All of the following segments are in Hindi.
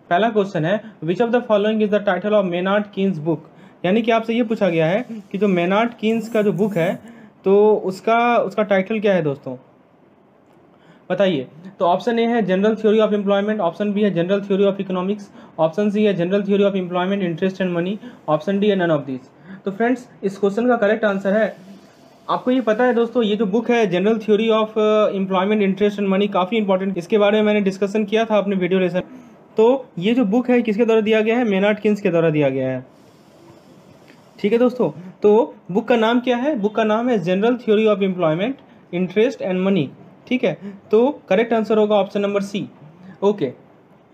पहला क्वेश्चन है which of the following is the title of Maynard Keynes book, यानी कि आपसे ये पूछा गया है कि जो मेनार्ड कीन्स का जो बुक है तो उसका उसका टाइटल क्या है दोस्तों, बताइए। तो ऑप्शन ए है general theory of employment, option B है general theory of economics, option C है general theory of employment interest and money, option D है नन ऑफ दिस। तो फ्रेंड्स इस क्वेश्चन का करेक्ट आंसर है, आपको ये पता है दोस्तों ये जो बुक है general theory of employment interest and money काफ़ी इंपॉर्टेंट, इसके बारे में मैंने डिस्कशन किया था अपने वीडियो लेसन। तो ये जो बुक है किसके द्वारा दिया गया है, मेनार्ड कीन्स के द्वारा दिया गया है। ठीक है दोस्तों, तो बुक का नाम क्या है, बुक का नाम है general theory of employment interest and money. ठीक है, तो करेक्ट आंसर होगा ऑप्शन नंबर सी। ओके,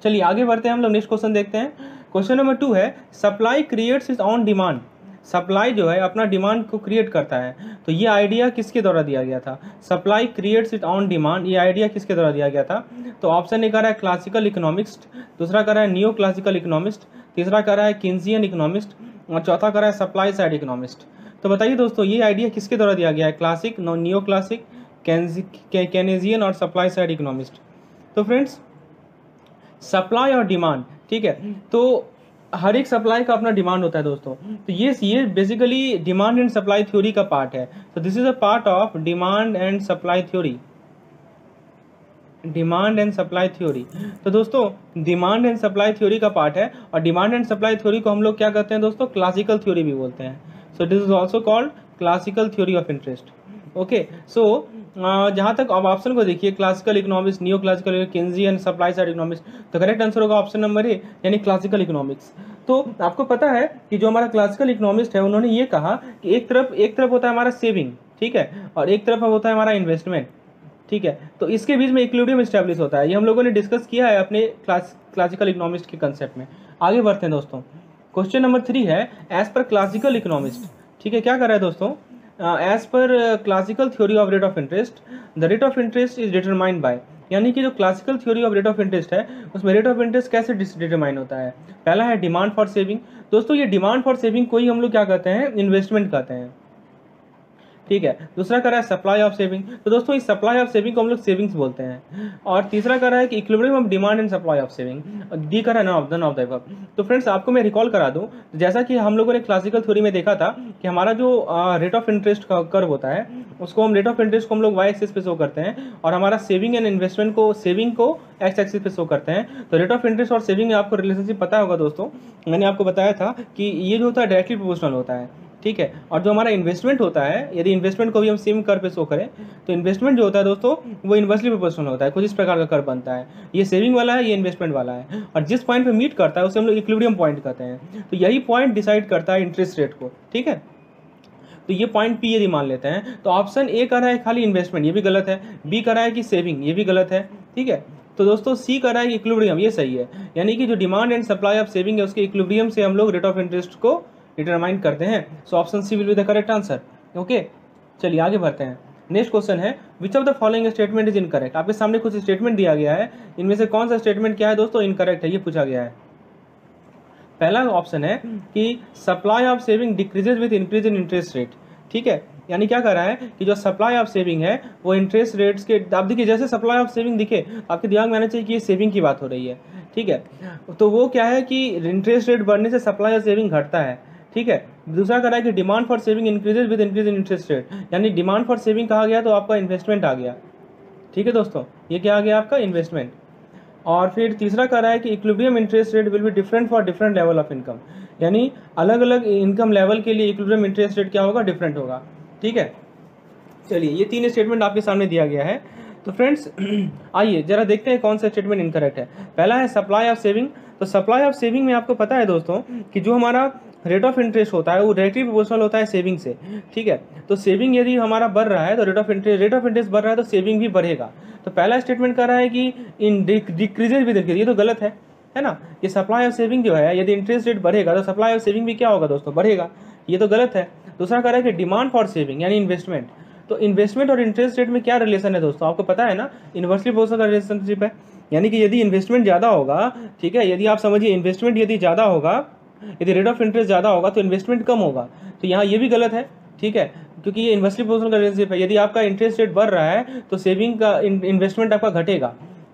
चलिए आगे बढ़ते हैं, हम लोग नेक्स्ट क्वेश्चन देखते हैं। क्वेश्चन नंबर 2 है supply creates it's on demand, supply जो है अपना डिमांड को क्रिएट करता है, तो ये आइडिया किसके द्वारा दिया गया था, supply creates it on demand, ये आइडिया किसके द्वारा दिया गया था। तो ऑप्शन ए कह रहा है क्लासिकल इकोनॉमिस्ट, दूसरा कह रहा है नियो क्लासिकल इकोनॉमिस्ट, तीसरा कह रहा है किन्सियन इकोनॉमिस्ट और चौथा कह रहा है सप्लाई साइड इकोनॉमिस्ट। तो बताइए दोस्तों ये आइडिया किसके द्वारा दिया गया है, क्लासिक, नियो क्लासिक, केनेजियन और सप्लाई साइड इकोनॉमिस्ट। तो फ्रेंड्स सप्लाई और डिमांड, ठीक है, तो हर एक सप्लाई का अपना डिमांड होता है दोस्तों, तो ये basically demand and supply theory का पार्ट है। तो this is a part of demand and supply theory, demand and supply theory. तो दोस्तों डिमांड एंड सप्लाई थ्योरी का पार्ट है, और डिमांड एंड सप्लाई थ्योरी को हम लोग क्या कहते हैं दोस्तों, क्लासिकल थ्योरी भी बोलते हैं। So this is also called classical theory of interest. Okay, so जहाँ तक अब ऑप्शन को देखिए, classical economics, neo classical, Keynesian, supply side economics, तो करेक्ट आंसर होगा ऑप्शन नंबर ए यानी क्लासिकल इकोनॉमिक्स। तो आपको पता है कि जो हमारा क्लासिकल इकोनॉमिस्ट है उन्होंने ये कहा कि एक तरफ होता है हमारा सेविंग, ठीक है, और एक तरफ होता है हमारा इन्वेस्टमेंट। ठीक है, तो इसके बीच में इक्विलिब्रियम एस्टैब्लिश होता है, ये हम लोगों ने डिस्कस किया है अपने क्लासिकल इकोनॉमिस्ट के कंसेप्ट में। आगे बढ़ते हैं दोस्तों, क्वेश्चन नंबर 3 है एज पर क्लासिकल इकोनॉमिस्ट। ठीक है, क्या कर रहा है दोस्तों, as per classical theory of rate of interest the rate of interest is determined by, यानी कि जो classical theory of rate of interest है उसमें रेट ऑफ इंटरेस्ट कैसे डिटरमाइन होता है। पहला है डिमांड फॉर सेविंग, दोस्तों ये डिमांड फॉर सेविंग को ही हम लोग क्या कहते हैं, इन्वेस्टमेंट कहते हैं। ठीक है, दूसरा कर रहा है सप्लाई ऑफ सेविंग, तो दोस्तों इस सप्लाई ऑफ सेविंग को हम लोग सेविंग्स बोलते हैं। और तीसरा कर रहा है कि equilibrium of demand and supply of saving, D कर रहा है नन ऑफ द अबव। तो फ्रेंड्स आपको मैं रिकॉल करा दूं, जैसा कि हम लोगों ने क्लासिकल थ्योरी में देखा था कि हमारा जो रेट ऑफ इंटरेस्ट का कर्व होता है उसको हम रेट ऑफ इंटरेस्ट को हम लोग वाई एक्सिस पे शो करते हैं, और हमारा सेविंग एंड इन्वेस्टमेंट को सेविंग को एक्स एक्सिस पे शो करते हैं। तो रेट ऑफ इंटरेस्ट और सेविंग में आपको रिलेशनशिप पता होगा दोस्तों, मैंने आपको बताया था कि ये जो होता है डायरेक्टली प्रोपोर्शनल होता है। ठीक है, और जो हमारा इन्वेस्टमेंट होता है, यदि इन्वेस्टमेंट को भी हम सेम कर्व पे शो करें तो इन्वेस्टमेंट जो होता है दोस्तों वो इन्वर्सली प्रोपोर्शनल होता है, कुछ इस प्रकार का कर्व बनता है, ये सेविंग वाला है, ये इन्वेस्टमेंट वाला है, और जिस पॉइंट पे मीट करता है उसे हम लोग इक्विलिब्रियम पॉइंट कहते हैं। तो यही पॉइंट डिसाइड करता है इंटरेस्ट रेट को। ठीक है, तो ये पॉइंट पी यदि मान लेते हैं तो ऑप्शन ए कर रहा है खाली इन्वेस्टमेंट, ये भी गलत है, बी कर रहा है कि सेविंग, ये भी गलत है। ठीक है, तो दोस्तों सी कर रहा है कि इक्विलिब्रियम, ये सही है, यानी कि जो demand and supply of saving है उसके इक्विलिब्रियम से हम लोग रेट ऑफ इंटरेस्ट को डिटरमाइन करते हैं। So option C will be the correct answer. Okay, चलिए आगे बढ़ते हैं। नेक्स्ट क्वेश्चन है which of the following statement is incorrect, आपके सामने कुछ स्टेटमेंट दिया गया है, इनमें से कौन सा स्टेटमेंट क्या है दोस्तों, इनकरेक्ट है, ये पूछा गया है। पहला ऑप्शन है कि supply of saving decreases with increase in interest rate. ठीक है, यानी क्या कर रहा है कि जो सप्लाई ऑफ सेविंग है वो इंटरेस्ट रेट्स के, आप देखिए जैसे सप्लाई ऑफ सेविंग दिखे आपके दिमाग में आना चाहिए कि ये सेविंग की बात हो रही है। ठीक है, तो वो क्या है कि इंटरेस्ट रेट बढ़ने से सप्लाई ऑफ सेविंग घटता है। ठीक है, दूसरा कर रहा है कि demand for saving increases with increase in interest rate, यानी डिमांड फॉर सेविंग कहा गया तो आपका इन्वेस्टमेंट आ गया। ठीक है दोस्तों, ये क्या आ गया आपका इन्वेस्टमेंट। और फिर तीसरा कह रहा है कि equilibrium interest rate will be different for different level of income, यानी अलग अलग इनकम लेवल के लिए इक्विलिब्रियम इंटरेस्ट रेट क्या होगा, डिफरेंट होगा। ठीक है, चलिए ये 3 स्टेटमेंट आपके सामने दिया गया है। तो फ्रेंड्स आइए जरा देखते हैं कौन सा स्टेटमेंट इनकरेक्ट है। पहला है सप्लाई ऑफ सेविंग, तो सप्लाई ऑफ सेविंग में आपको पता है दोस्तों कि जो हमारा रेट ऑफ इंटरेस्ट होता है वो डायरेक्टली प्रोपोर्शनल होता है सेविंग से। ठीक है, तो सेविंग यदि हमारा बढ़ रहा है तो रेट ऑफ इंटरेस्ट बढ़ रहा है तो सेविंग भी बढ़ेगा। तो पहला स्टेटमेंट कह रहा है कि इन डिक्रीजेज विद इंक्रीज, ये तो गलत है ना, ये सप्लाई ऑफ सेविंग जो है यदि इंटरेस्ट रेट बढ़ेगा तो सप्लाई ऑफ सेविंग भी क्या होगा दोस्तों, बढ़ेगा, ये तो गलत है। दूसरा कह रहा है कि डिमांड फॉर सेविंग यानी इन्वेस्टमेंट, तो इन्वेस्टमेंट और इंटरेस्ट रेट में क्या रिलेशन है दोस्तों, आपको पता है ना, इन्वर्सली प्रोपोर्शनल रिलेशनशिप है, यानी कि यदि इन्वेस्टमेंट ज़्यादा होगा, ठीक है, यदि आप समझिए इन्वेस्टमेंट यदि ज़्यादा होगा, यदि रेट ऑफ इंटरेस्ट ज़्यादा होगा तो इन्वेस्टमेंट कम होगा, तो यहाँ ये भी गलत है। ठीक है, क्योंकि ये इन्वर्सली प्रोपोर्शनल रिलेशनशिप है, यदि आपका इंटरेस्ट रेट बढ़ रहा है तो सेविंग का इन्वेस्टमेंट आपका घटेगा।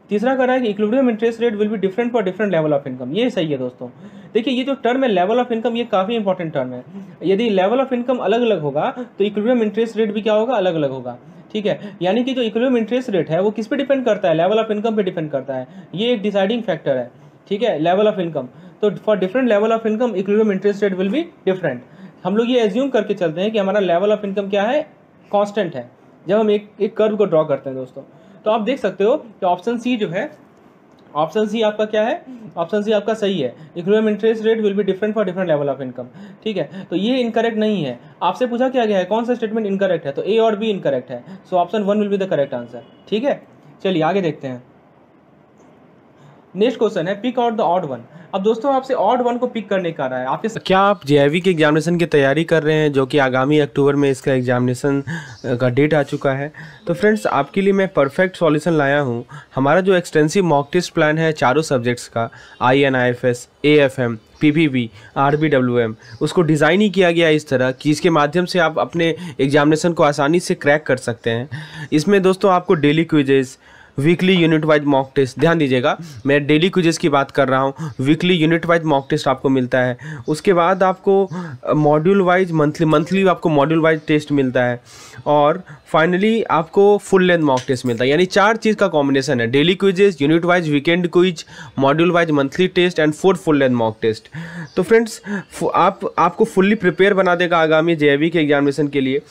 तीसरा कह रहा है कि equilibrium interest rate will be different for different level of income. ये सही है दोस्तों। देखिए ये जो टर्म है लेवल ऑफ इनकम, ये काफ़ी इंपॉर्टेंट टर्म है। यदि लेवल ऑफ इनकम अलग अलग होगा तो इक्विलिब्रियम इंटरेस्ट रेट भी क्या होगा, अलग अलग होगा। ठीक है, यानी कि जो इक्विलिब्रियम इंटरेस्ट रेट है वो किस पे डिपेंड करता है, लेवल ऑफ इनकम पे डिपेंड करता है। ये एक डिसाइडिंग फैक्टर है। ठीक है, लेवल ऑफ इनकम। तो for different level of income equilibrium interest rate will be different. हम लोग ये एज्यूम करके चलते हैं कि हमारा लेवल ऑफ इनकम क्या है, कांस्टेंट है, जब हम एक कर्व को ड्रॉ करते हैं दोस्तों। तो आप देख सकते हो कि ऑप्शन सी जो है, ऑप्शन सी आपका क्या है, ऑप्शन सी आपका सही है। Equilibrium interest rate will be different for different level of income. ठीक है, तो ये इनकरेक्ट नहीं है। आपसे पूछा क्या गया है, कौन सा स्टेटमेंट इनकरेक्ट है, तो ए और बी इनकरेक्ट है। So option 1 will be the correct answer. ठीक है, चलिए आगे देखते हैं। नेक्स्ट क्वेश्चन है pick out the odd one. अब दोस्तों आपसे ऑड वन को पिक करने का रहा है आपके। क्या आप जेईई के एग्जामिनेशन की तैयारी कर रहे हैं, जो कि आगामी अक्टूबर में इसका एग्जामिनेशन का डेट आ चुका है? तो फ्रेंड्स आपके लिए मैं परफेक्ट सॉल्यूशन लाया हूं। हमारा जो एक्सटेंसिव मॉक टेस्ट प्लान है चारों सब्जेक्ट्स का, INIFS, AFM, PPB, RBWM, उसको डिज़ाइन ही किया गया इस तरह कि इसके माध्यम से आप अपने एग्जामिनेशन को आसानी से क्रैक कर सकते हैं। इसमें दोस्तों आपको daily quizzes, weekly unit wise mock test, ध्यान दीजिएगा मैं डेली क्विजेस की बात कर रहा हूँ, weekly unit wise mock test आपको मिलता है। उसके बाद आपको मॉड्यूल वाइज मंथली आपको मॉड्यूल वाइज टेस्ट मिलता है, और फाइनली आपको फुल लेंथ मॉक टेस्ट मिलता है। यानी 4 चीज़ का कॉम्बिनेशन है, daily quizzes, unit wise weekend quiz, module wise monthly test and 4 full length mock test. तो फ्रेंड्स आपको फुल्ली प्रिपेयर बना देगा आगामी जेईई के एग्जामिनेशन के लिए।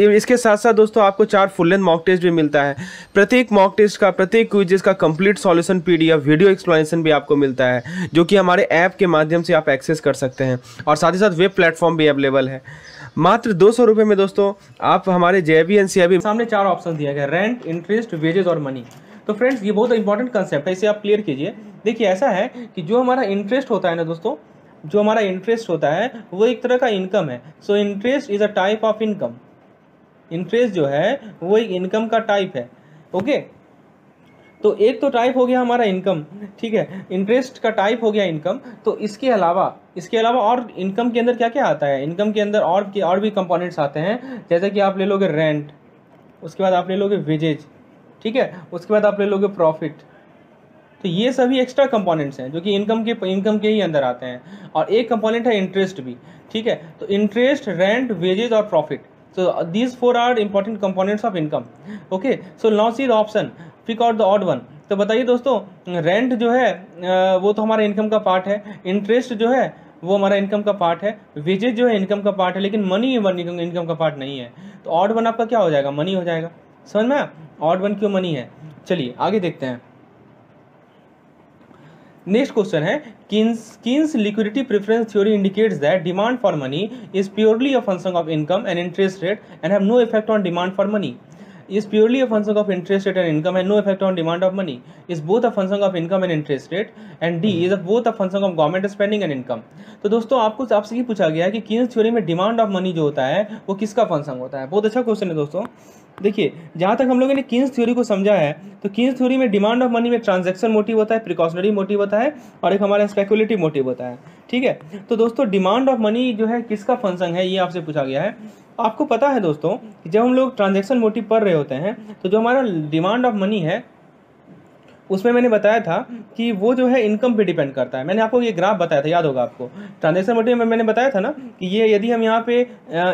इसके साथ साथ दोस्तों आपको 4 फुल लेंथ मॉक टेस्ट भी मिलता है। प्रत्येक मॉक टेस्ट का, प्रत्येक क्विजेस का complete solution PDF video explanation भी आपको मिलता है, जो कि हमारे ऐप के माध्यम से आप एक्सेस कर सकते हैं, और साथ ही साथ वेब प्लेटफॉर्म भी अवेलेबल है। मात्र 200 रुपये में दोस्तों आप हमारे जेईई NCRB सामने 4 ऑप्शन दिया गया, रेंट, इंटरेस्ट, वेजेस और मनी। तो फ्रेंड्स ये बहुत इंपॉर्टेंट कंसेप्ट है, इसे आप क्लियर कीजिए। देखिए ऐसा है कि जो हमारा इंटरेस्ट होता है ना दोस्तों, जो हमारा इंटरेस्ट होता है वो एक तरह का इनकम है। So interest is a type of income. Interest जो है वो एक इनकम का टाइप है। ओके, तो एक तो टाइप हो गया हमारा इनकम, ठीक है, इंटरेस्ट का टाइप हो गया इनकम। तो इसके अलावा और इनकम के अंदर क्या क्या आता है, इनकम के अंदर और भी कंपोनेंट्स आते हैं, जैसे कि आप ले लोगे रेंट, उसके बाद आप ले लोगे वेजेज, ठीक है, उसके बाद आप ले लोगे प्रॉफिट। तो ये सभी एक्स्ट्रा कंपोनेंट्स हैं जो कि इनकम के ही अंदर आते हैं। और एक कंपोनेंट है इंटरेस्ट भी, ठीक है। तो इंटरेस्ट, रेंट, वेजेज और profit, so these 4 are important components of income. Okay, so now see the option, pick out the odd one. तो बताइए दोस्तों, रेंट जो है वो तो हमारा इनकम का पार्ट है, इंटरेस्ट जो है वो हमारा इनकम का पार्ट है, वेजेज जो है इनकम का पार्ट है, लेकिन मनी इनकम का पार्ट नहीं है। तो ऑड वन आपका क्या हो जाएगा, मनी हो जाएगा। समझ में, ऑड वन क्यों मनी है। चलिए आगे देखते हैं। नेक्स्ट क्वेश्चन है, Keynes liquidity preference theory indicates that demand for money is purely a function of income and interest rate and have no effect on demand for money. Is purely a function of interest rate and income and no effect on demand of money. Is both a function of income and interest rate. And D is both a function of government spending and income. तो दोस्तों आपसे ये पूछा गया है कि Keynes थ्योरी में डिमांड ऑफ मनी जो होता है वो किसका फंक्शन होता है। बहुत अच्छा क्वेश्चन है दोस्तों। देखिए जहाँ तक हम लोगों ने Keynes थ्योरी को समझा है, तो Keynes थ्योरी में डिमांड ऑफ मनी में ट्रांजैक्शन मोटिव होता है, प्रिकॉशनरी मोटिव होता है, और एक हमारा स्पेकुलेटिव मोटिव होता है। ठीक है, तो दोस्तों डिमांड ऑफ मनी जो है किसका फंक्शन है, ये आपसे पूछा गया है। आपको पता है दोस्तों कि जब हम लोग ट्रांजैक्शन मोटिव पढ़ रहे होते हैं, तो जो हमारा डिमांड ऑफ मनी है उसमें मैंने बताया था कि वो जो है इनकम पे डिपेंड करता है। मैंने आपको ये ग्राफ बताया था, याद होगा आपको। ट्रांजैक्शन मोटिव में मैंने बताया था ना कि ये यदि हम यहाँ पे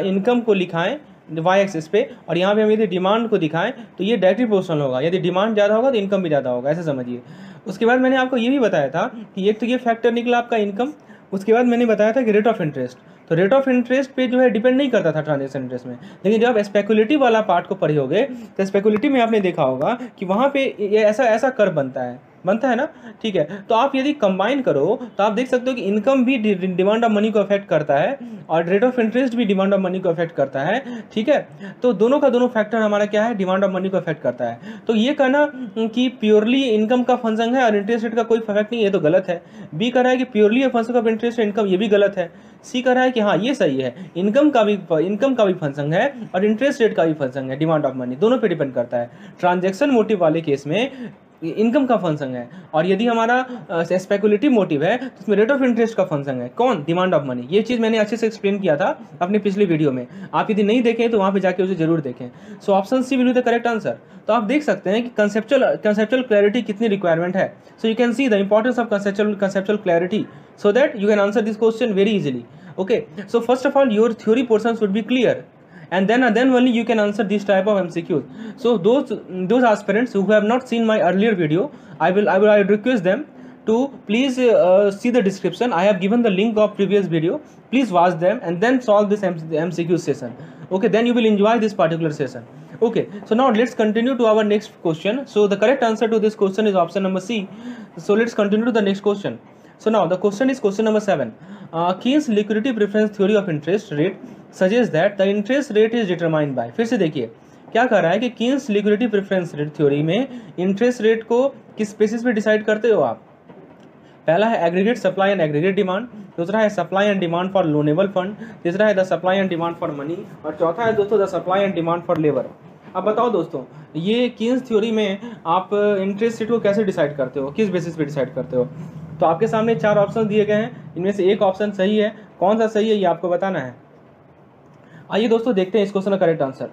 इनकम को लिखाएं वाई एक्सिस पे, और यहाँ पे हम यदि डिमांड को दिखाएं तो ये डायरेक्टली प्रोपोर्शनल होगा। यदि डिमांड ज़्यादा होगा तो इनकम भी ज़्यादा होगा, ऐसे समझिए। उसके बाद मैंने आपको ये भी बताया था कि एक तो ये फैक्टर निकला आपका इनकम, उसके बाद मैंने बताया था कि रेट ऑफ इंटरेस्ट। तो रेट ऑफ इंटरेस्ट पे जो है डिपेंड नहीं करता था ट्रांजैक्शन इंटरेस्ट में, लेकिन जब आप स्पेकुलेटिव वाला पार्ट को पढ़े होगे तो स्पेकुलेटिव में आपने देखा होगा कि वहाँ पे ये ऐसा कर्व बनता है ना। ठीक है, तो आप यदि कंबाइन करो तो आप देख सकते हो कि इनकम भी डिमांड ऑफ मनी को अफेक्ट करता है और रेट ऑफ इंटरेस्ट भी डिमांड ऑफ मनी को अफेक्ट करता है। ठीक है, तो दोनों का दोनों फैक्टर हमारा क्या है, डिमांड ऑफ मनी को अफेक्ट करता है। तो ये कहना कि प्योरली इनकम का फंक्शन है और इंटरेस्ट रेट का कोई इफेक्ट नहीं, ये तो गलत है। बी कह रहा है कि purely a function of interest income, ये भी गलत है। सी कह रहा है कि हाँ ये सही है, इनकम का भी फंक्शन है और इंटरेस्ट रेट का भी फंक्शन है, डिमांड ऑफ मनी दोनों पे डिपेंड करता है। ट्रांजैक्शन मोटिव वाले केस में इनकम का फंक्शन है, और यदि हमारा स्पेकुलेटिव मोटिव है तो उसमें रेट ऑफ इंटरेस्ट का फंक्शन है। कौन? Demand of money. ये चीज़ मैंने अच्छे से एक्सप्लेन किया था अपनी पिछली वीडियो में, आप यदि नहीं देखें तो वहाँ पे जाके उसे जरूर देखें। So option C will be the correct answer. तो आप देख सकते हैं कि कंसेप्चुअल क्लैरिटी कितनी रिक्वायरमेंट है। So you can see the importance of conceptual clarity so that you can answer this question very easily. Okay, so first of all your theory portions would be clear, and then only you can answer this type of MCQs. So those aspirants who have not seen my earlier video, I would request them to please see the description. I have given the link of previous video. Please watch them and then solve this MCQ session. Okay, then you will enjoy this particular session. Okay, so now let's continue to our next question. So the correct answer to this question is option number C. So let's continue to the next question. So now the question is question number 7. Keynes liquidity preference theory of interest rate suggests that the interest rate is determined by, फिर से देखिए क्या कह रहा है कि Keynes liquidity preference rate theory में इंटरेस्ट रेट को किस बेसिस पे डिसाइड करते हो आप? पहला है aggregate supply and aggregate demand, दूसरा है supply and demand for loanable fund, तीसरा है the supply and demand for money, और चौथा है दोस्तों the supply and demand for labour. अब बताओ दोस्तों, ये कीन्स थ्योरी में आप इंटरेस्ट रेट को कैसे डिसाइड करते हो, किस बेसिस पे डिसाइड करते हो? तो आपके सामने 4 ऑप्शन दिए गए हैं, इनमें से एक ऑप्शन सही है। कौन सा सही है ये आपको बताना है। आइए दोस्तों देखते हैं इस क्वेश्चन का करेक्ट आंसर।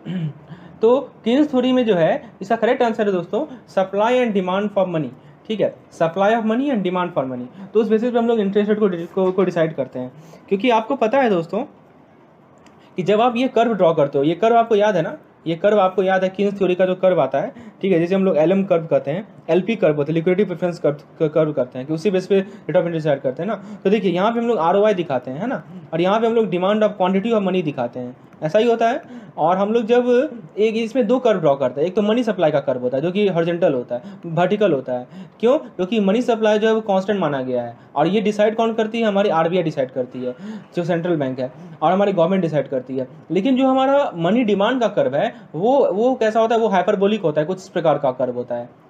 तो कीन्स थ्योरी में जो है इसका करेक्ट आंसर है दोस्तों supply and demand for money. ठीक है, supply of money and demand for money. तो उस बेसिस पे हम लोग इंटरेस्ट रेट को डिसाइड करते हैं, क्योंकि आपको पता है दोस्तों कि जब आप ये कर्व ड्रॉ करते हो, ये कर्व आपको याद है ना, ये कर्व आपको याद है कीन्स थ्योरी का जो कर्व आता है, ठीक है, जैसे हम लोग एलएम कर्व कहते हैं, एलपी कर्व होते हैं, लिक्विडिटी प्रेफरेंस कर्व करते हैं, कि उसी बेस पे रेट ऑफ इंटरेस्ट डिसाइड करते हैं ना। तो देखिए यहाँ पे हम लोग आरओआई दिखाते हैं, है ना, और यहाँ पे हम लोग demand of quantity of money दिखाते हैं, ऐसा ही होता है। और हम लोग जब एक इसमें 2 कर्व ड्रॉ करते हैं, एक तो मनी सप्लाई का कर्व होता है जो कि हॉरिजॉन्टल होता है, वर्टिकल होता है। क्यों? क्योंकि मनी सप्लाई जो है वो कांस्टेंट माना गया है, और ये डिसाइड कौन करती है? हमारी आरबीआई डिसाइड करती है, जो सेंट्रल बैंक है, और हमारी गवर्नमेंट डिसाइड करती है। लेकिन जो हमारा मनी डिमांड का कर्व है वो कैसा होता है? वो हाइपरबोलिक होता है, कुछ इस प्रकार का कर्व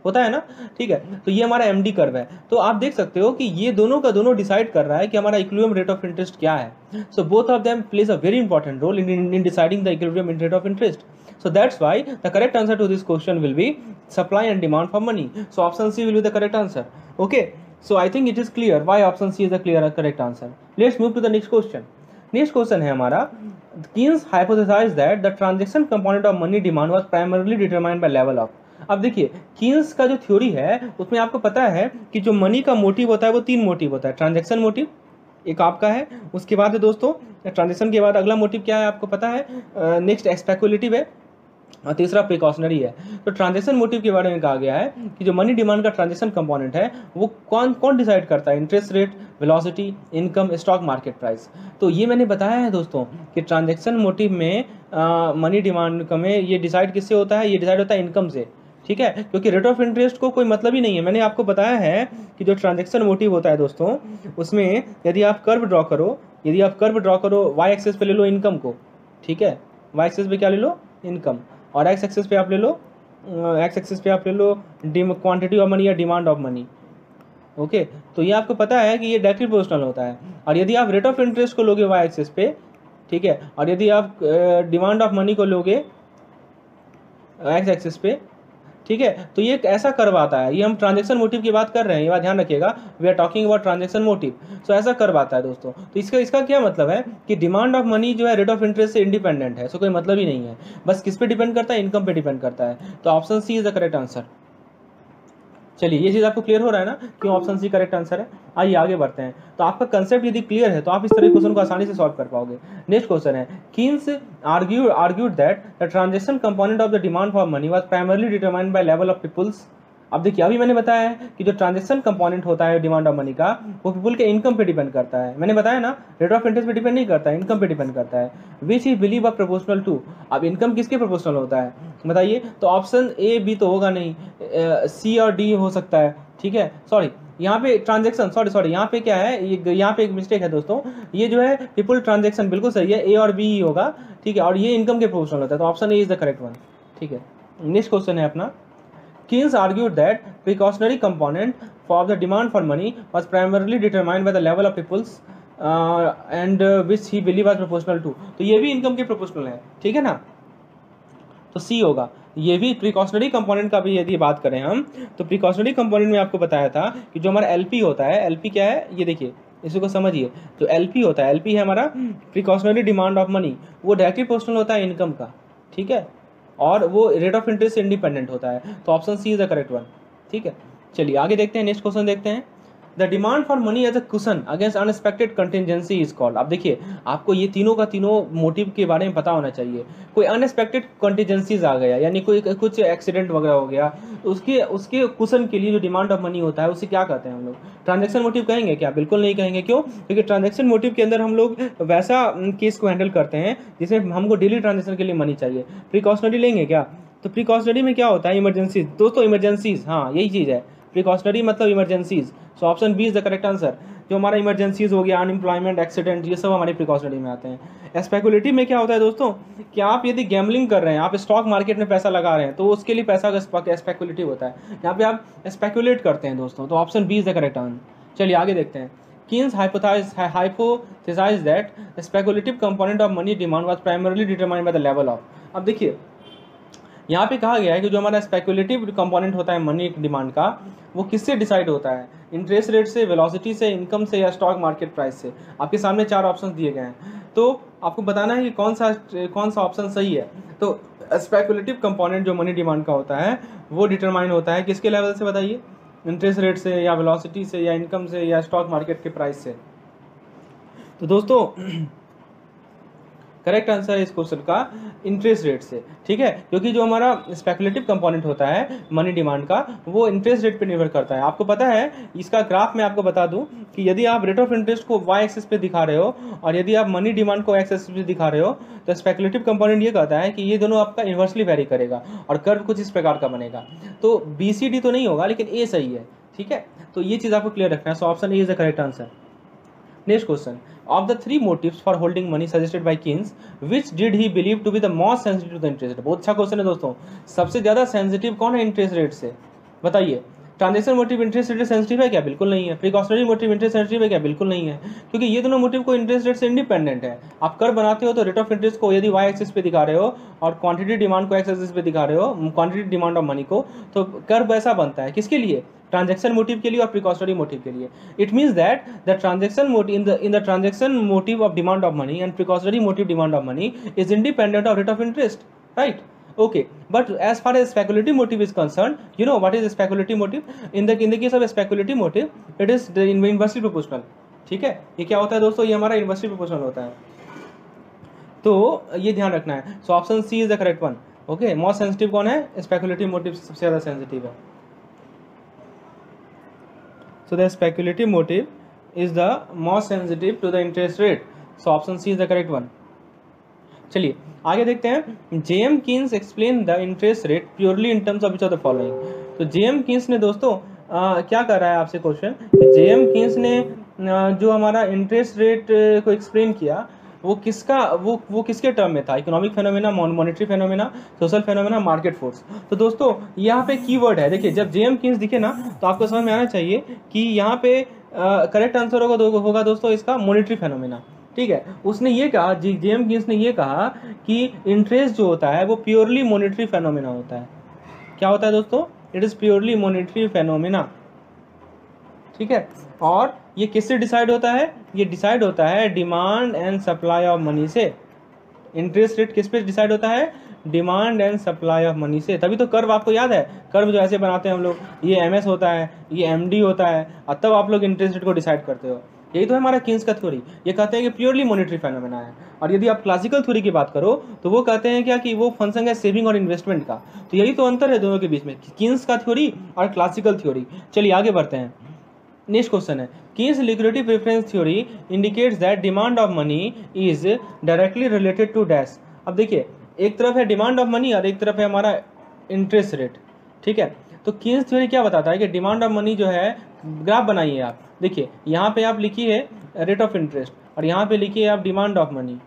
होता है ना। ठीक है, तो ये हमारा एमडी कर्व है। तो आप देख सकते हो कि ये दोनों का दोनों डिसाइड कर रहा है कि हमारा इक्विलिब्रियम रेट ऑफ इंटरेस्ट क्या है। So both of them plays a very important role in deciding the equilibrium rate of interest. So that's why the correct answer to this question will be supply and demand for money. So option C will be the correct answer. Okay, so I think it is clear why option C is the correct answer. Let's move to the next question. Next question है हमारा, Keynes hypothesized that the transaction component of money demand was primarily determined by level of. अब देखिए कीन्स का जो थ्योरी है उसमें आपको पता है कि जो मनी का मोटिव होता है वो 3 मोटिव होता है। ट्रांजैक्शन मोटिव एक आपका है, उसके बाद है दोस्तों ट्रांजैक्शन के बाद अगला मोटिव क्या है आपको पता है, नेक्स्ट स्पेकुलेटिव है, और तीसरा प्रिकॉशनरी है। तो ट्रांजैक्शन मोटिव के बारे में कहा गया है कि जो मनी डिमांड का ट्रांजैक्शन कंपोनेंट है वो कौन डिसाइड करता है? Interest rate, velocity, income, stock market price. तो ये मैंने बताया है दोस्तों कि ट्रांजैक्शन मोटिव में मनी डिमांड में ये डिसाइड किससे होता है? ये डिसाइड होता है इनकम से। ठीक है, क्योंकि रेट ऑफ इंटरेस्ट को कोई मतलब ही नहीं है। मैंने आपको बताया है कि जो ट्रांजैक्शन मोटिव होता है दोस्तों उसमें यदि आप कर्व ड्रॉ करो वाई एक्सेस पे ले लो इनकम को, ठीक है, वाई एक्सेस पे क्या ले लो? इनकम, और एक्स एक्सेस पे आप ले लो क्वांटिटी ऑफ मनी या डिमांड ऑफ मनी। ओके, तो ये आपको पता है कि ये डायरेक्टली प्रोपोर्शनल होता है। और यदि आप रेट ऑफ इंटरेस्ट को लोगे वाई एक्सेस पे, ठीक है, और यदि आप डिमांड ऑफ मनी को लोगे एक्स एक्सेस पे, ठीक है, तो ये ऐसा कर्व आता है। ये हम ट्रांजैक्शन मोटिव की बात कर रहे हैं, ये बात ध्यान रखिएगा, we are talking about transaction motive. So ऐसा कर्व आता है दोस्तों। तो इसका क्या मतलब है कि डिमांड ऑफ मनी जो है रेट ऑफ इंटरेस्ट से इंडिपेंडेंट है। सो कोई मतलब ही नहीं है, बस किस पे डिपेंड करता है? इनकम पे डिपेंड करता है। तो option C is the correct answer. चलिए ये चीज़ आपको क्लियर हो रहा है ना क्यों ऑप्शन सी करेक्ट आंसर है। आइए आगे बढ़ते हैं। तो आपका कंसेप्ट यदि क्लियर है तो आप इस तरह के क्वेश्चन को आसानी से सॉल्व कर पाओगे। नेक्स्ट क्वेश्चन है, Keynes argued that the transaction component of the demand for money was primarily determined by level of people's. अब देखिए अभी मैंने बताया है कि जो ट्रांजैक्शन कंपोनेंट होता है डिमांड ऑफ मनी का वो पीपल के इनकम पे डिपेंड करता है। मैंने बताया ना, रेट ऑफ इंटरेस्ट पे डिपेंड नहीं करता है, इनकम पे डिपेंड करता है। Which he believe are proportional to. अब इनकम किसके प्रोपोर्शनल होता है बताइए? तो ऑप्शन ए बी तो होगा नहीं, सी और डी हो सकता है। ठीक है, सॉरी यहाँ पे ट्रांजैक्शन सॉरी यहाँ पे क्या है, यहाँ पे एक मिस्टेक है दोस्तों। ये जो है पीपल ट्रांजैक्शन बिल्कुल सही है, ए और बी ही होगा। ठीक है, और ये इनकम के प्रोपोर्शनल होता है, तो option A is the correct one. ठीक है, नेक्स्ट क्वेश्चन है अपना, Keynes argued that precautionary component for the demand for money was primarily determined by the level of people's and which he believed was proportional to। तो ये भी इनकम के प्रोपोर्शनल है। ठीक है ना, तो सी होगा। ये भी प्रिकॉशनरी कंपोनेंट का भी यदि बात करें हम, तो प्रिकॉशनरी कंपोनेंट में आपको बताया था कि जो हमारा एलपी होता है, एलपी क्या है ये देखिए, इसको समझिए। जो एलपी होता है, एलपी है हमारा प्रिकॉशनरी डिमांड ऑफ मनी, वो डायरेक्टली प्रोपोर्शनल होता है इनकम का, ठीक है, और वो रेट ऑफ इंटरेस्ट से इंडिपेंडेंट होता है। तो option C is the correct one, ठीक है। चलिए आगे देखते हैं, नेक्स्ट क्वेश्चन देखते हैं। The demand for money as a cushion against unexpected contingency is called. अब देखिए, आपको ये तीनों का तीनों मोटिव के बारे में पता होना चाहिए। कोई अनएक्सपेक्टेड कंटिजेंसीज आ गया, यानी कोई कुछ एक्सीडेंट वगैरह हो गया, तो उसके उसके कुशन के लिए जो डिमांड ऑफ मनी होता है उसे क्या कहते हैं हम लोग? ट्रांजेक्शन मोटिव कहेंगे क्या? बिल्कुल नहीं कहेंगे। क्यों? क्योंकि ट्रांजेक्शन मोटिव के अंदर हम लोग वैसा केस को हैंडल करते हैं जिसमें हमको डेली ट्रांजेक्शन के लिए मनी चाहिए। प्रिकॉशनरी लेंगे क्या? तो प्रिकॉशनरी में क्या होता है? इमरजेंसीज। दोस्तों इमरजेंसीज, हाँ यही चीज़ है प्रिकॉशनरी मतलब emergencies. So option B is the correct answer. जो हमारा इमरजेंसीज हो गया, अनएम्प्लॉयमेंट, एक्सीडेंट, ये सब हमारी प्रिकॉशनरी में आते हैं। स्पेकुलेटिव में क्या होता है दोस्तों कि आप यदि गैम्बलिंग कर रहे हैं, आप स्टॉक मार्केट में पैसा लगा रहे हैं, तो उसके लिए पैसा का स्पेकुलेटिव होता है। यहाँ पे आप स्पेकुलेट करते हैं दोस्तों, तो option B is the correct answer. चलिए आगे देखते हैं। Keynes hypothesized that the speculative component of money demand was primarily determined by the level of। अब देखिए यहाँ पे कहा गया है कि जो हमारा स्पेकुलेटिव कंपोनेंट होता है मनी डिमांड का, वो किससे डिसाइड होता है? इंटरेस्ट रेट से, वेलोसिटी से, इनकम से, या स्टॉक मार्केट प्राइस से। आपके सामने 4 ऑप्शन दिए गए हैं, तो आपको बताना है कि कौन सा ऑप्शन सही है। तो स्पेकुलेटिव कंपोनेंट जो मनी डिमांड का होता है वो डिटरमाइन होता है किसके लेवल से बताइए? इंटरेस्ट रेट से, या वेलोसिटी से, या इनकम से, या स्टॉक मार्केट के प्राइस से। तो दोस्तों करेक्ट आंसर है इस क्वेश्चन का इंटरेस्ट रेट से, ठीक है, क्योंकि जो हमारा स्पेकुलेटिव कंपोनेंट होता है मनी डिमांड का, वो इंटरेस्ट रेट पे निर्भर करता है। आपको पता है, इसका ग्राफ मैं आपको बता दूं कि यदि आप रेट ऑफ इंटरेस्ट को वाई एक्सिस पे दिखा रहे हो और यदि आप मनी डिमांड को एक्स एक्सिस पे दिखा रहे हो, तो स्पेकुलेटिव कंपोनेंट ये कहता है कि ये दोनों आपका इन्वर्सली वेरी करेगा और कर्व कुछ इस प्रकार का बनेगा। तो BCD तो नहीं होगा, लेकिन ए सही है, ठीक है। तो ये चीज़ आपको क्लियर रखना है। So option A is the correct answer. Next question. Of the 3 motives for holding money suggested by Keynes, which did he believe to be the most sensitive to the interest rate? बहुत अच्छा क्वेश्चन है दोस्तों। सबसे ज़्यादा सेंसिटिव कौन है इंटरेस्ट रेट से? बताइए। ट्रांजेक्शन मोटिव इंटरेस्ट रेट से सेंसिटिव है क्या? बिल्कुल नहीं है। प्रिकॉशनरी मोटिव इंटरेस्ट सेंसिटिव है क्या? बिल्कुल नहीं है, क्योंकि ये दोनों मोटिव को इंटरेस्ट रेट से इंडिपेंडेंट है। आप कर बनाते हो तो रेट ऑफ इंटरेस्ट को यदि वाई एक्सिस पे दिखा रहे हो और क्वांटिटी डिमांड को एक्स एक्सिस पे दिखा रहे हो, क्वांटिटी डिमांड ऑफ मनी को, तो कर्व वैसा बनता है। किसके लिए? ट्रांजेक्शन मोटिव के लिए और प्रिकॉशनरी मोटिव के लिए। It means that the transaction motive in the transaction motive of demand of money and precautionary motive demand of money is independent of rate of interest, right? Okay, but as far as speculative motive is concerned, you know what is speculative motive? In the case of speculative motive, it is the inversely proportional, ठीक है। ये क्या होता है दोस्तों? ये हमारा इन्वर्सली प्रोपोर्शनल होता है, तो ये ध्यान रखना है। So option C is the correct one. Okay, most sensitive कौन है? स्पेकुलेटिव मोटिव सबसे ज़्यादा सेंसिटिव है। So the speculative motive is the most sensitive to the interest rate. So option C is the correct one. चलिए आगे देखते हैं। J.M. Keynes explained the interest rate purely in terms of which of the following? तो J.M. Keynes ने दोस्तों क्या कर रहा है आपसे क्वेश्चन? J.M. Keynes ने जो हमारा इंटरेस्ट रेट को एक्सप्लेन किया, वो किसके टर्म में था? Economic phenomena, monetary phenomena, social phenomena, market force. तो दोस्तों यहाँ पे कीवर्ड है, देखिए जब J.M. Keynes दिखे ना, तो आपको समझ में आना चाहिए कि यहाँ पे करेक्ट आंसर होगा दोस्तों इसका मॉनेटरी फेनोमेना, ठीक है। उसने ये कहा, J.M. Keynes ने ये कहा कि इंटरेस्ट जो होता है वो प्योरली मॉनेटरी फेनोमेना होता है। क्या होता है दोस्तों? It is purely monetary phenomena, ठीक है। और ये किससे डिसाइड होता है? ये डिसाइड होता है demand and supply of money से। इंटरेस्ट रेट किस पे डिसाइड होता है? Demand and supply of money से। तभी तो कर्व आपको याद है, कर्व जो ऐसे बनाते हैं हम लोग, ये MS होता है, ये MD होता है, और तब आप लोग इंटरेस्ट रेट को डिसाइड करते हो। यही तो है हमारा किन्स का थ्योरी। ये कहते हैं कि प्योरली मॉनेटरी फेनोमेना है। और यदि आप क्लासिकल थ्योरी की बात करो तो वो कहते हैं क्या कि वो फंक्शन है सेविंग और इन्वेस्टमेंट का। तो यही तो अंतर है दोनों के बीच में, किन्स का थ्योरी और क्लासिकल थ्योरी। चलिए आगे बढ़ते हैं। नेक्स्ट क्वेश्चन है, Keynes liquidity preference theory indicates that demand of money is directly related to dash। अब देखिए, एक तरफ है डिमांड ऑफ मनी और एक तरफ है हमारा इंटरेस्ट रेट, ठीक है। तो Keynes थ्योरी क्या बताता है कि डिमांड ऑफ मनी जो है, ग्राफ बनाइए आप, देखिए यहाँ पे आप लिखिए रेट ऑफ इंटरेस्ट और यहाँ पे लिखिए आप डिमांड ऑफ मनी।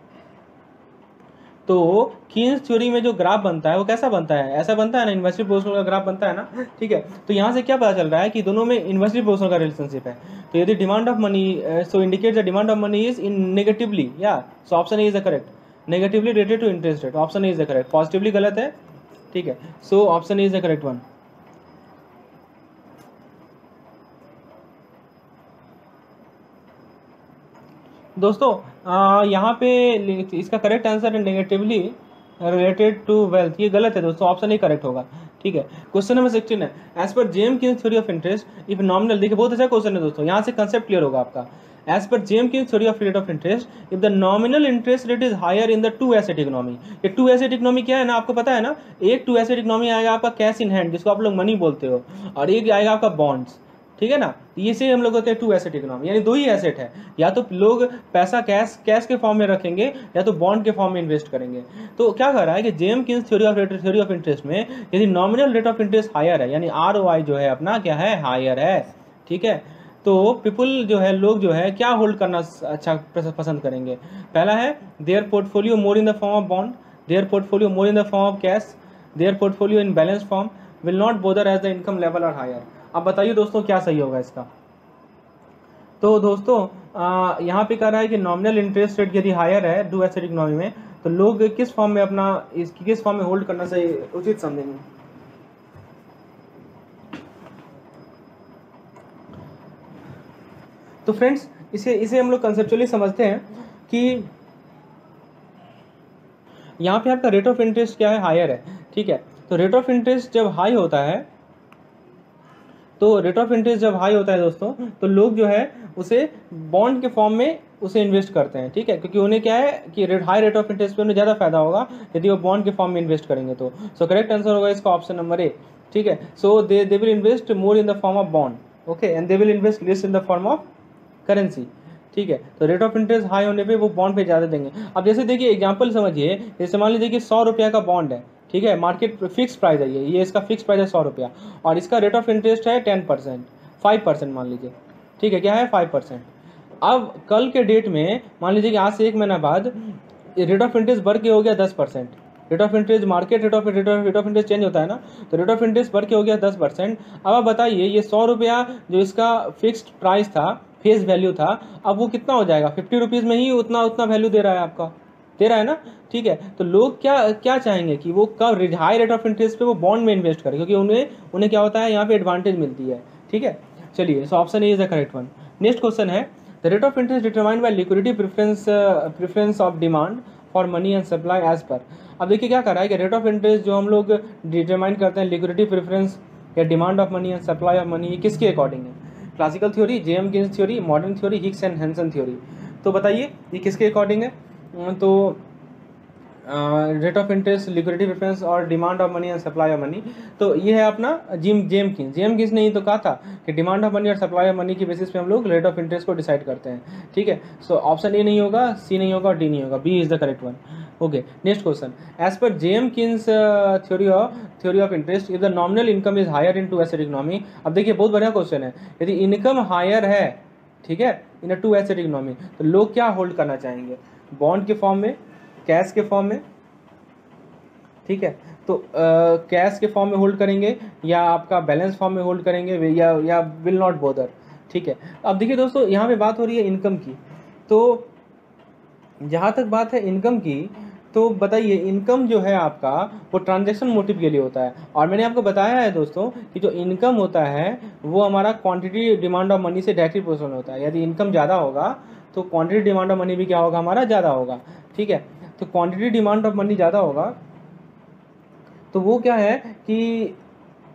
तो Keynes थ्योरी में जो ग्राफ बनता है वो कैसा बनता है? ऐसा बनता है ना, इन्वर्सली प्रोपोर्शनल का ग्राफ बनता है ना, ठीक है। तो यहाँ से क्या पता चल रहा है कि दोनों में इन्वर्सली प्रोपोर्शनल का रिलेशनशिप है। तो यदि demand of money so indicate the demand of money is in negatively, या so option A is the correct, negatively related to interest rate. Option A is the correct. Positively गलत है, ठीक है, so option is the correct one. दोस्तों यहाँ पे इसका करेक्ट आंसर है नेगेटिवली रिलेटेड टू वेल्थ, ये गलत है दोस्तों, ऑप्शन ही करेक्ट होगा। ठीक है, क्वेश्चन नंबर 16 है, as per J M Keynes theory of interest if nominal, देखिए बहुत अच्छा क्वेश्चन है दोस्तों, यहाँ से कंसेप्ट क्लियर होगा आपका। As per J M Keynes theory of rate of interest if the nominal interest rate is higher in the two asset economy. ये टू एसेट इकोनॉमी क्या है ना, आपको पता है ना, एक टू एसेट इकोनॉमी आएगा आपका कैश इन हैंड, जिसको आप लोग मनी बोलते हो, और एक आएगा आपका बॉन्ड्स। ठीक है ना, ये से हम लोग होते हैं टू एसेट इकोनॉमी, यानी दो ही एसेट है, या तो लोग पैसा कैश के फॉर्म में रखेंगे या तो बॉन्ड के फॉर्म में इन्वेस्ट करेंगे। तो क्या कर रहा है कि J M Keynes theory of interest में यदि nominal rate of interest higher है, यानी ROI जो है अपना क्या है, हायर है। ठीक है, तो पीपल जो है, लोग जो है क्या होल्ड करना अच्छा पसंद करेंगे। पहला है their portfolio more in the form of bond, their portfolio more in the form of cash, their portfolio in balance form will not bother as the income level are higher. अब बताइए दोस्तों क्या सही होगा इसका। तो दोस्तों यहाँ पे कह रहा है कि नॉमिनल इंटरेस्ट रेट यदि हायर है टू एसेट इकोनॉमी में, तो लोग किस फॉर्म में अपना किस फॉर्म में होल्ड करना सही उचित समझेंगे। तो फ्रेंड्स इसे हम लोग कंसेप्चुअली समझते हैं कि यहाँ पे आपका रेट ऑफ इंटरेस्ट क्या है, हायर है। ठीक है, तो रेट ऑफ इंटरेस्ट जब हाई होता है, तो रेट ऑफ इंटरेस्ट जब हाई होता है दोस्तों, तो लोग जो है उसे बॉन्ड के फॉर्म में उसे इन्वेस्ट करते हैं। ठीक है, क्योंकि उन्हें क्या है कि हाई रेट ऑफ इंटरेस्ट पे उन्हें ज़्यादा फायदा होगा यदि वो बॉन्ड के फॉर्म में इन्वेस्ट करेंगे। तो सो करेक्ट आंसर होगा इसका ऑप्शन नंबर ए। ठीक है, so they will invest more in the form of bond, okay, and they will invest less in the form of currency. ठीक है, तो रेट ऑफ इंटरेस्ट हाई होने पे वो बॉन्ड पे ज़्यादा देंगे। अब जैसे देखिए एग्जांपल समझिए, जैसे मान लीजिए कि 100 रुपया का बॉन्ड है। ठीक है, मार्केट फिक्स प्राइस है, ये इसका फिक्स प्राइस है 100 रुपया, और इसका रेट ऑफ इंटरेस्ट है 10%, 5% मान लीजिए। ठीक है, क्या है 5%। अब कल के डेट में मान लीजिए कि आज से 1 महीना बाद रेट ऑफ इंटरेस्ट बढ़ के हो गया 10%। Rate of interest market rate of interest change होता है ना, तो रेट ऑफ इंटरेस्ट बढ़ के हो गया 10%। अब आप बताइए ये 100 रुपया जो इसका फिक्स्ड प्राइस था, फेस वैल्यू था, अब वो कितना हो जाएगा, 50 रुपीज़ में ही उतना वैल्यू दे रहा है आपका, दे रहा है ना। ठीक है, तो लोग क्या चाहेंगे कि वो कब हाई रेट ऑफ इंटरेस्ट पे वो बॉन्ड में इन्वेस्ट करें, क्योंकि उन्हें क्या होता है, यहाँ पे एडवांटेज मिलती है। ठीक है, चलिए, so option A is the correct one. Next question है, the rate of interest determined by liquidity preference of demand for money and supply as per. अब देखिए क्या कर रहा है कि रेट ऑफ इंटरेस्ट जो हम लोग डिटरमाइन करते हैं, लिक्विडिटी प्रेफरेंस या demand of money and supply of money, ये किसके अकॉर्डिंग है, classical theory, J M Keynes theory, modern theory, Hicks and Hansen theory. तो बताइए ये किसके अकॉर्डिंग है। तो rate of interest, liquidity preference और demand of money and supply of money, तो ये है अपना जेम कीन्स ने ही तो कहा था कि डिमांड ऑफ मनी और सप्लाई ऑफ मनी की बेसिस पे हम लोग रेट ऑफ इंटरेस्ट को डिसाइड करते हैं। ठीक है, सो ऑप्शन ए नहीं होगा, सी नहीं होगा और डी नहीं होगा, B is the correct one. Okay, next question, as per J M Keynes theory of interest if the nominal income is higher in two asset economy. अब देखिए बहुत बढ़िया क्वेश्चन है, यदि इनकम हायर है, ठीक है, इन अ टू एसेट इकोनॉमी, तो लोग क्या होल्ड करना चाहेंगे, बॉन्ड के फॉर्म में, कैश के फॉर्म में। ठीक है, तो कैश के फॉर्म में होल्ड करेंगे या आपका बैलेंस फॉर्म में होल्ड करेंगे, या विल नॉट बोदर। ठीक है, अब देखिए दोस्तों यहाँ पे बात हो रही है इनकम की, तो जहाँ तक बात है इनकम की, तो बताइए इनकम जो है आपका वो ट्रांजैक्शन मोटिव के लिए होता है, और मैंने आपको बताया है दोस्तों कि जो इनकम होता है वो हमारा क्वांटिटी डिमांड ऑफ मनी से डायरेक्टली प्रोपोर्शनल होता है। यदि इनकम ज़्यादा होगा तो क्वांटिटी डिमांड ऑफ मनी भी क्या होगा, हमारा ज़्यादा होगा। ठीक है, तो क्वांटिटी डिमांड ऑफ मनी ज़्यादा होगा तो वो क्या है कि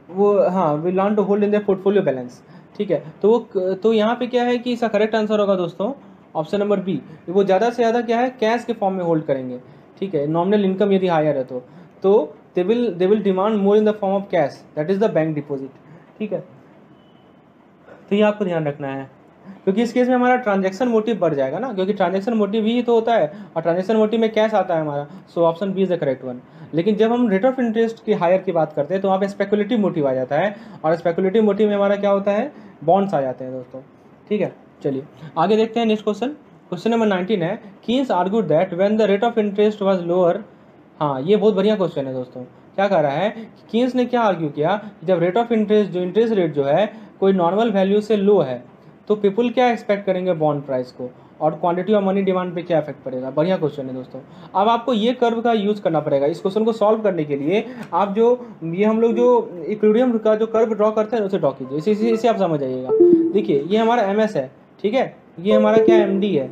वो, हाँ, will learn to hold in the portfolio balance. ठीक है, तो यहाँ पे क्या है कि इसका करेक्ट आंसर होगा दोस्तों ऑप्शन नंबर बी, वो ज़्यादा से ज़्यादा क्या है, कैश के फॉर्म में होल्ड करेंगे। ठीक है, नॉमिनल इनकम यदि हायर है तो they will demand more in the form of cash, that is the bank deposit. ठीक है, तो ये आपको ध्यान रखना है, क्योंकि इस केस में हमारा ट्रांजैक्शन मोटिव बढ़ जाएगा ना, क्योंकि ट्रांजैक्शन मोटिव ही तो होता है, और ट्रांजैक्शन मोटिव में कैश आता है हमारा, so option B is the correct one. लेकिन जब हम रेट ऑफ इंटरेस्ट की हायर की बात करते हैं तो वहाँ पे स्पेकुलेटिव मोटिव आ जाता है, और स्पेकुलेटिव मोटिव में हमारा क्या होता है, बॉन्ड्स आ जाते हैं दोस्तों। ठीक है, चलिए आगे देखते हैं नेक्स्ट क्वेश्चन। क्वेश्चन नंबर 19 है, Keynes argued that when the rate of interest was lower. हाँ, ये बहुत बढ़िया क्वेश्चन है दोस्तों। क्या कह रहा है, कीन्स ने क्या आर्ग्यू किया, जब रेट ऑफ इंटरेस्ट, जो इंटरेस्ट रेट जो है कोई नॉर्मल वैल्यू से लो है, तो पीपल क्या एक्सपेक्ट करेंगे बॉन्ड प्राइस को, और क्वांटिटी ऑफ मनी डिमांड पे क्या इफेक्ट पड़ेगा। बढ़िया क्वेश्चन है दोस्तों। अब आपको ये कर्व का यूज करना पड़ेगा इस क्वेश्चन को सॉल्व करने के लिए। आप जो ये हम लोग जो इक्विलिब्रियम का जो कर्व ड्रॉ करते हैं उसे ड्रॉ कीजिए, इसे आप समझ जाइएगा। देखिए ये हमारा MS है, ठीक है, ये हमारा क्या MD है,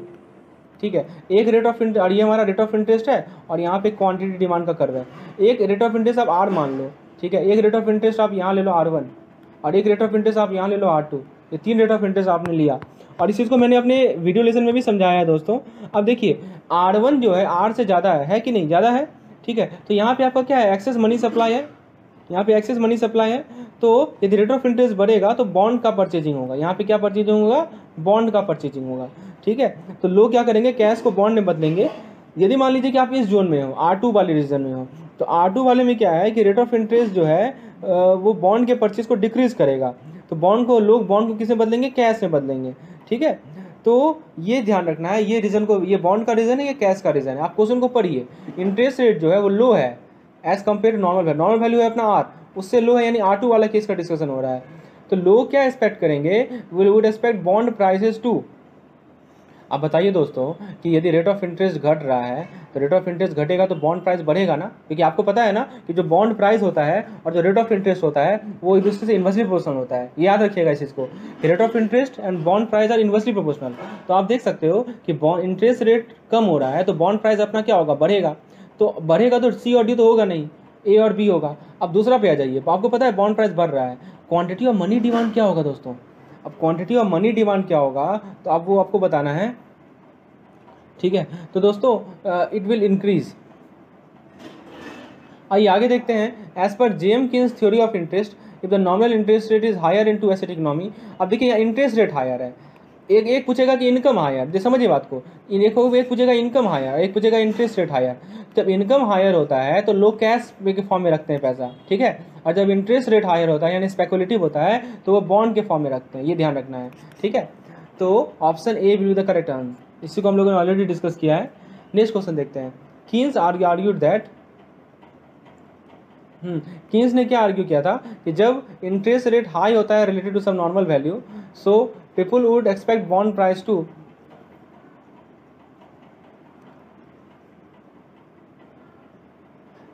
ठीक है, एक रेट ऑफ इंटरेस्ट और ये हमारा रेट ऑफ इंटरेस्ट है, और यहाँ पे क्वांटिटी डिमांड का कर्व है। एक रेट ऑफ इंटरेस्ट आप R मान लो, ठीक है, एक रेट ऑफ इंटरेस्ट आप यहाँ ले लो R1, और एक रेट ऑफ इंटरेस्ट आप यहाँ ले लो R2। ये 3 रेट ऑफ इंटरेस्ट आपने लिया, और इस चीज़ को मैंने अपने वीडियो लेसन में भी समझाया है दोस्तों। अब देखिए R1 जो है R से ज़्यादा है कि नहीं, ज़्यादा है, ठीक है, तो यहाँ पे आपका क्या है, एक्सेस मनी सप्लाई है, यहाँ पे एक्सेस मनी सप्लाई है। तो यदि रेट ऑफ इंटरेस्ट बढ़ेगा तो बॉन्ड का परचेजिंग होगा, यहाँ पे क्या परचेजिंग होगा, बॉन्ड का परचेजिंग होगा, ठीक है। तो लोग क्या करेंगे, कैश को बॉन्ड में बदलेंगे। यदि मान लीजिए कि आप इस जोन में हो, R2 वाले रीजन में हो, तो R2 वाले में क्या है कि रेट ऑफ इंटरेस्ट जो है वो बॉन्ड के परचेज को डिक्रीज करेगा, तो लोग बॉन्ड को किस में बदलेंगे, कैश में बदलेंगे, ठीक है। तो ये ध्यान रखना है, ये रीजन को, ये बॉन्ड का रीजन है, ये कैश का रीजन है। आप क्वेश्चन को पढ़िए, इंटरेस्ट रेट जो है वो लो है as compare to normal value है अपना R, उससे लो है, यानी R2 वाला केस का डिस्कशन हो रहा है। तो लोग क्या एक्सपेक्ट करेंगे, would expect bond prices to. अब बताइए दोस्तों कि यदि रेट ऑफ इंटरेस्ट घट रहा है तो रेट ऑफ इंटरेस्ट घटेगा तो बॉन्ड प्राइस बढ़ेगा ना, क्योंकि आपको पता है ना कि जो बॉन्ड प्राइस होता है और जो रेट ऑफ इंटरेस्ट होता है वो एक दूसरे से इन्वर्सली प्रोपोर्शनल होता है। ये याद रखिएगा इस चीज़ को, rate of interest and bond price are inversely proportional. तो आप देख सकते हो कि इंटरेस्ट रेट कम हो रहा है तो बॉन्ड प्राइस अपना क्या होगा, बढ़ेगा। तो बढ़ेगा तो C और D तो होगा नहीं, A और B होगा। अब दूसरा पे आ जाइए, आपको पता है बॉन्ड प्राइस बढ़ रहा है, क्वांटिटी ऑफ मनी डिमांड क्या होगा दोस्तों। अब क्वांटिटी ऑफ मनी डिमांड क्या होगा तो अब वो आपको बताना है, ठीक है। तो दोस्तों इट विल इंक्रीज। आइए आगे देखते हैं, as per J M Keynes theory of interest if the nominal interest rate is higher in two asset economy. अब देखिए यहाँ इंटरेस्ट रेट हायर है, एक पूछेगा कि इनकम हायर, समझिए बात को, एक पूछेगा इनकम हायर, एक पूछेगा इंटरेस्ट रेट हायर। जब इनकम हायर होता है तो लोग कैश के फॉर्म में रखते हैं पैसा, ठीक है, और जब इंटरेस्ट रेट हायर होता है यानी स्पेकुलेटिव होता है तो वो बॉन्ड के फॉर्म में रखते हैं, ये ध्यान रखना है, ठीक है। तो option A will be the correct answer, इसी को हम लोगों ने ऑलरेडी डिस्कस किया है। नेक्स्ट क्वेश्चन देखते हैं, कीन्स आर्ग्यूड दैट, कीन्स ने क्या आर्ग्यू किया था कि जब इंटरेस्ट रेट हाई होता है related to some normal value, so people would expect bond price to.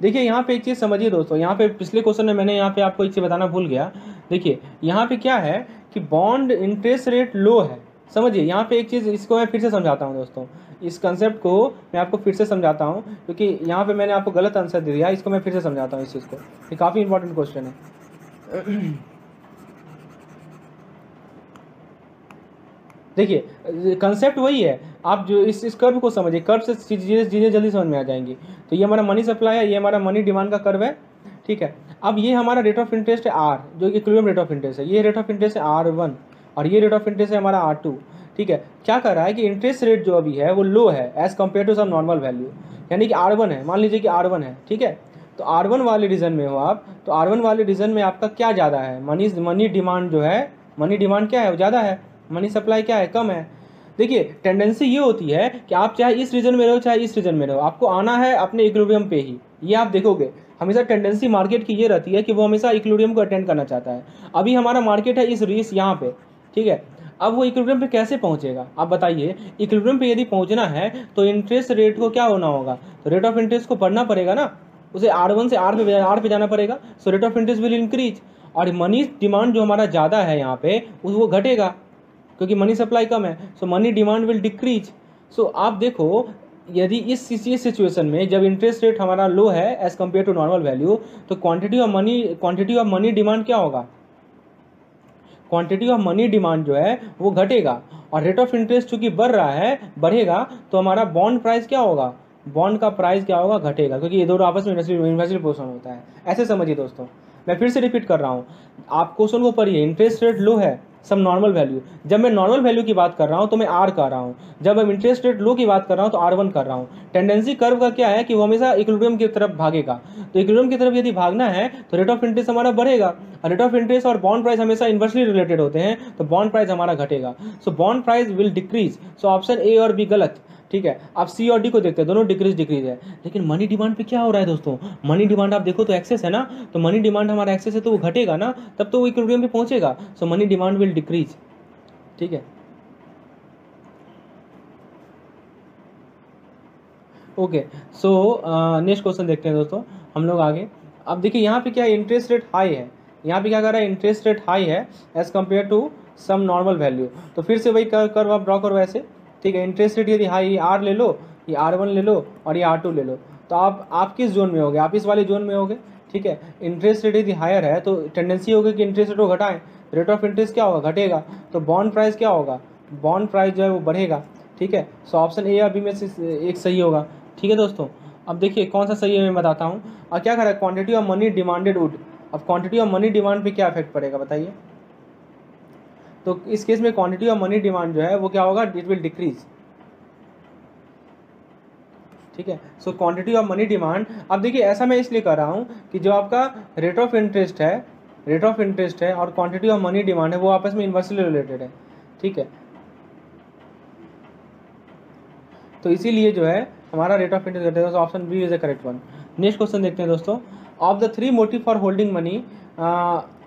देखिए यहाँ पे एक चीज़ समझिए दोस्तों, यहाँ पे पिछले क्वेश्चन में मैंने यहाँ पे आपको एक चीज़ बताना भूल गया। देखिए यहाँ पे क्या है कि बॉन्ड इंटरेस्ट रेट लो है, समझिए यहाँ पे एक चीज़, इसको मैं फिर से समझाता हूँ दोस्तों, इस कंसेप्ट को मैं आपको फिर से समझाता हूँ क्योंकि यहाँ पे मैंने आपको गलत आंसर दे दिया, इसको मैं फिर से समझाता हूँ इस चीज़ को, ये काफ़ी इंपॉर्टेंट क्वेश्चन है। देखिए कंसेप्ट वही है, आप जो इस कर्व को समझिए, कर्व से चीज़ें जल्दी समझ में आ जाएंगी। तो ये हमारा मनी सप्लाई है, ये हमारा मनी डिमांड का कर्व है, ठीक है। अब ये हमारा रेट ऑफ इंटरेस्ट है R, जो कि इक्विलिब्रियम रेट ऑफ इंटरेस्ट है, ये रेट ऑफ इंटरेस्ट है R1, और ये रेट ऑफ इंटरेस्ट है हमारा R2, ठीक है। क्या कर रहा है कि इंटरेस्ट रेट जो अभी है वो लो है as compare to some normal value, यानी कि R1 है, मान लीजिए कि R1 है, ठीक है। तो R1 वाले रीजन में हो आप, तो R1 वाले रीजन में आपका क्या ज़्यादा है, मनी डिमांड जो है, मनी डिमांड क्या है वो ज़्यादा है, मनी सप्लाई क्या है, कम है। देखिए टेंडेंसी ये होती है कि आप चाहे इस रीजन में रहो चाहे इस रीजन में रहो, आपको आना है अपने इक्विलिब्रियम पे ही, ये आप देखोगे हमेशा टेंडेंसी मार्केट की ये रहती है कि वो हमेशा इक्विलिब्रियम को अटेंड करना चाहता है। अभी हमारा मार्केट है इस यहाँ पे, ठीक है। अब वो इक्विलिब्रियम पे कैसे पहुंचेगा, आप बताइए। इक्विलिब्रियम पे यदि पहुंचना है तो इंटरेस्ट रेट को क्या होना होगा, तो रेट ऑफ इंटरेस्ट को बढ़ना पड़ेगा ना, उसे R1 से R पे जाना पड़ेगा, so rate of interest will increase, और मनी डिमांड जो हमारा ज़्यादा है यहाँ पे वो घटेगा क्योंकि मनी सप्लाई कम है, सो मनी डिमांड विल डिक्रीज। सो आप देखो यदि इस सिचुएशन में जब इंटरेस्ट रेट हमारा लो है as compare to normal value, तो क्वांटिटी ऑफ मनी डिमांड क्या होगा, क्वांटिटी ऑफ मनी डिमांड जो है वो घटेगा, और रेट ऑफ इंटरेस्ट चूंकि बढ़ रहा है, बढ़ेगा, तो हमारा बॉन्ड प्राइस क्या होगा, बॉन्ड का प्राइस क्या होगा, घटेगा, क्योंकि ये दोनों आपस में इन्वर्सली प्रोपोर्शनल होता है। ऐसे समझिए दोस्तों, मैं फिर से रिपीट कर रहा हूँ, आप क्वेश्चन को पढ़िए, इंटरेस्ट रेट लो है सम नॉर्मल वैल्यू, जब मैं नॉर्मल वैल्यू की बात कर रहा हूँ तो मैं R कर रहा हूँ, जब मैं इंटरेस्ट रेट लो की बात कर रहा हूँ तो R1 कर रहा हूँ। टेंडेंसी कर्व का क्या है कि वो हमेशा इक्विलिब्रियम की तरफ भागेगा, तो इक्विलिब्रियम की तरफ यदि भागना है तो रेट ऑफ इंटरेस्ट हमारा बढ़ेगा, और रेट ऑफ इंटरेस्ट और बॉन्ड प्राइस हमेशा इन्वर्सली रिलेटेड होते हैं, तो बॉन्ड प्राइस हमारा घटेगा, so bond price will decrease. So option ए और बी गलत, ठीक है। आप C और D को देखते हैं, दोनों डिक्रीज है, लेकिन मनी डिमांड पे क्या हो रहा है दोस्तों, मनी डिमांड आप देखो तो एक्सेस है ना, तो मनी डिमांड हमारा एक्सेस है तो वो घटेगा ना, तब तो वो इक्विलिब्रियम पे पहुंचेगा, सो मनी डिमांड विल डिक्रीज, ठीक है। ओके, सो नेक्स्ट क्वेश्चन देखते हैं दोस्तों हम लोग आगे। अब देखिए यहाँ पे क्या है, इंटरेस्ट रेट हाई है, यहाँ पे क्या कर रहा है, इंटरेस्ट रेट हाई है as compare to some normal value. तो फिर से वही कर्व आप ड्रॉ करो ऐसे, ठीक है। इंटरेस्ट रेट यदि हाई, ये आर ले लो, ये R1 ले लो और ये R2 ले लो, तो आप किस जोन में होगे, आप इस वाले जोन में होगे, ठीक है। इंटरेस्ट रेट यदि हायर है तो टेंडेंसी होगी कि इंटरेस्ट रेट को घटाएं, रेट ऑफ इंटरेस्ट क्या होगा, घटेगा, तो बॉन्ड प्राइस क्या होगा, बॉन्ड प्राइस जो है वो बढ़ेगा, ठीक है। सो ऑप्शन ए या बी में से एक सही होगा, ठीक है दोस्तों। अब देखिए कौन सा सही है मैं बताता हूँ। और क्या करा है, quantity of money demanded would. अब क्वांटिटी ऑफ मनी डिमांड पे क्या इफेक्ट पड़ेगा बताइए। तो इस केस में क्वांटिटी ऑफ मनी डिमांड जो है वो क्या होगा, इट विल डिक्रीज, ठीक है। So quantity of money demand, अब देखिए ऐसा मैं इसलिए कर रहा हूँ कि जो आपका रेट ऑफ इंटरेस्ट है, रेट ऑफ इंटरेस्ट है और क्वांटिटी ऑफ मनी डिमांड है वो आपस में इन्वर्सली रिलेटेड है, ठीक है। तो इसीलिए जो है हमारा रेट ऑफ इंटरेस्ट घटेगा, option B is the correct one. Next question देखते हैं दोस्तों। Of the three motive for holding money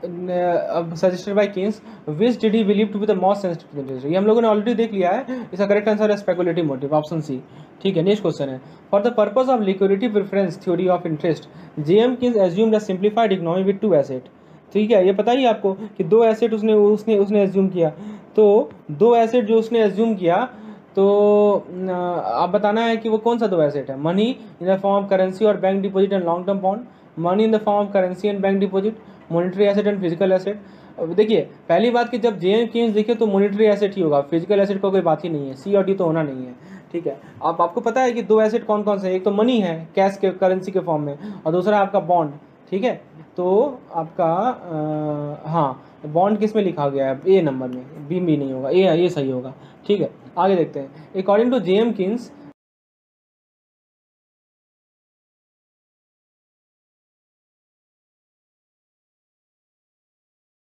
suggested by Keynes, which did he believe to be the most sensitive interest. ये हम लोगों ने ऑलरेडी देख लिया है, इसका करेक्ट आंसर है स्पेकुलेटिव मोटिव, ऑप्शन सी, ठीक है। नेक्स्ट क्वेश्चन है, for the purpose of liquidity preference theory of interest, JM Keynes assumed a simplified economy with two asset. ठीक है, ये पता ही आपको कि दो एसेट उसने उसने उसने एज्यूम किया, तो दो एसेट जो उसने एज्यूम किया, तो आप बताना है कि वो कौन सा दो एसेट है। Money in the form of currency और bank deposit and long term bond, money in the form of currency and bank deposit, monetary asset and physical asset. देखिए पहली बात कि जब जेएम कीन्स देखे तो मॉनिटरी एसेट ही होगा, फिजिकल एसेट का कोई बात ही नहीं है, सी और डी तो होना नहीं है, ठीक है। अब आपको पता है कि दो एसेट कौन कौन से हैं, एक तो मनी है कैश के करेंसी के फॉर्म में, और दूसरा आपका बॉन्ड, ठीक है। तो आपका हाँ, बॉन्ड किस में लिखा गया है, ए नंबर में, बी नहीं होगा, ए ये सही होगा, ठीक है। आगे देखते हैं, अकॉर्डिंग टू जेएम कीन्स